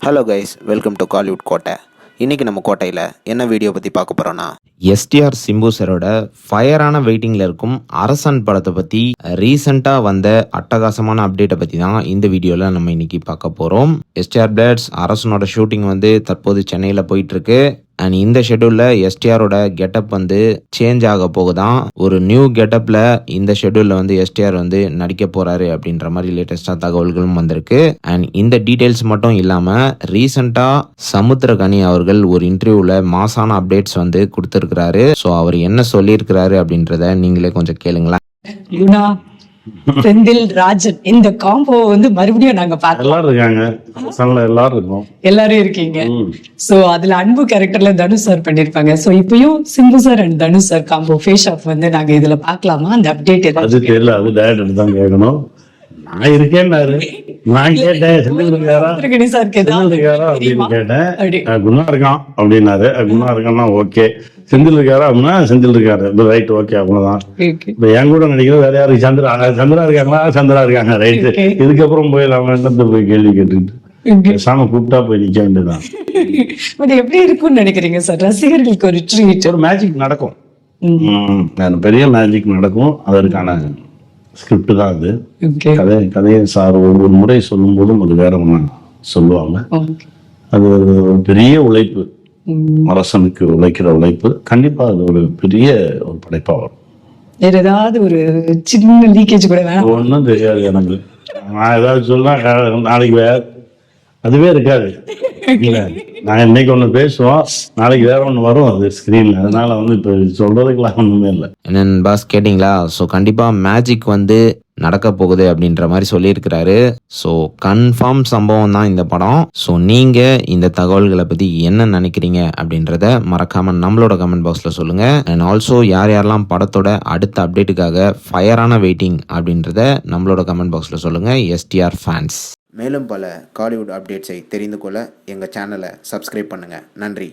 Hello guys, welcome to Kollywood கோட்டை. இன்றைக்கி நம்ம கோட்டையில் என்ன வீடியோ பற்றி பார்க்க போகிறோன்னா, எஸ்டிஆர் சிம்பு சரோட ஃபயரான வெயிட்டிங்கில் இருக்கும் அரசன் படத்தை பற்றி ரீசெண்டாக வந்த அட்டகாசமான அப்டேட்டை பற்றி தான் இந்த வீடியோவில் நம்ம இன்னைக்கு பார்க்க போகிறோம். எஸ்டிஆர் பிளட்ஸ் அரசனோட ஷூட்டிங் தற்போது சென்னையில் போயிட்டுருக்கு. அண்ட் இந்த ஷெட்யூலில் எஸ்டிஆரோட கெட்டப் சேஞ்ச் ஆக போகுதான். ஒரு நியூ கெட்டப்பில் இந்த ஷெட்யூலில் எஸ்டிஆர் நடிக்க போகிறாரு அப்படின்ற மாதிரி லேட்டஸ்டாக தகவல்களும் வந்திருக்கு. அண்ட் இந்த டீட்டெயில்ஸ் மட்டும் இல்லாமல் ரீசெண்டாக சமுத்திரகனி அவர்கள் ஒரு இன்டர்வியூவில் மாசான அப்டேட்ஸ் கொடுத்துருக்கிறாரு. ஸோ அவர் என்ன சொல்லியிருக்கிறாரு அப்படின்றத நீங்களே கொஞ்சம் கேளுங்களேன். லுனா, செந்தில், ராஜன் இந்த காம்போ மறுபடியும் நாங்க பார்த்தோம். எல்லாரும் இருக்காங்க, எல்லாரும் இருக்கோம், எல்லாரும் இருக்கீங்க. சோ அதுல அன்பு கேரக்டர்ல தனுஷ் சார் பண்ணிருப்பாங்க. சோ இப்பயும் Simbu sir and Dhanush sir combo face off நாங்க இதுல பாக்கலாமா? அந்த அப்டேட் அது தெரியல, அது டைரக்டர் தான் கேட்கணும். நான் இருக்கேன்னாரு, நான் கேட்டேன் செந்தில் இருக்காரா அப்படின்னு கேட்டேன். குணா இருக்கான் அப்படின்னாரு. குணா இருக்கான்னா ஓகே, செந்தில் இருக்காரா அப்படின்னா செந்தில் இருக்காரு, ரைட் ஓகே அவ்வளவுதான். இப்ப என் கூட நினைக்கிறது வேற யாரு? சந்திரா இருக்காங்களா? சந்திரா இருக்காங்க, ரைட்டு. இதுக்கப்புறம் போய் நம்ம என்னத்தை போய் கேள்வி கேட்டுக்கிட்டு சாம கூப்பிட்டா போய் நிக்க வேண்டியதுதான். பட் எப்படி இருக்கும்னு நினைக்கிறீங்க சார்? ரசிகர்களுக்கு ஒரு ட்ரீட், ஒரு மேஜிக் நடக்கும், பெரிய மேஜிக் நடக்கும். அதற்கான ஸ்கிரிப்ட் தான் அது. கதையை சார் ஒவ்வொரு முறை சொல்லும் போதும் அது வேற ஒண்ணு சொல்லுவாங்க. அது ஒரு பெரிய உழைப்பு, அரசனுக்கு உழைக்கிற உழைப்பு. கண்டிப்பா அது ஒரு பெரிய ஒரு படைப்பா வரும். வேற ஏதாவது ஒரு சின்ன லீக்கேஜ் கூட வேணாம், ஒன்றும் தெரியாது எனக்கு. நான் ஏதாவது சொன்னா நாளைக்கு வேற அதுவே இருக்காது. நாங்க இன்னைக்கு ஒண்ணு பேசுவோம், நாளைக்கு வேற ஒண்ணு வரும் அது ஸ்கிரீன்ல. அதனால இப்ப சொல்றதுக்கெல்லாம் ஒண்ணுமே இல்லை. என்னன்னு பாஸ் கேட்டிங்களா? ஸோ கண்டிப்பாக மேஜிக் நடக்க போகுது அப்படின்ற மாதிரி சொல்லியிருக்கிறாரு. ஸோ கன்ஃபார்ம் சம்பவம் தான் இந்த படம். ஸோ நீங்கள் இந்த தகவல்களை பற்றி என்ன நினைக்கிறீங்க அப்படின்றத மறக்காம நம்மளோட கமெண்ட் பாக்ஸில் சொல்லுங்கள். அண்ட் ஆல்சோ யார் யாரெல்லாம் படத்தோட அடுத்த அப்டேட்டுக்காக ஃபயரான வெயிட்டிங் அப்படின்றத நம்மளோட கமெண்ட் பாக்ஸில் சொல்லுங்கள். STR fans. மேலும் பல காலிவுட் அப்டேட்ஸை தெரிந்து கொள்ள எங்கள் சேனலை சப்ஸ்கிரைப் பண்ணுங்கள். நன்றி.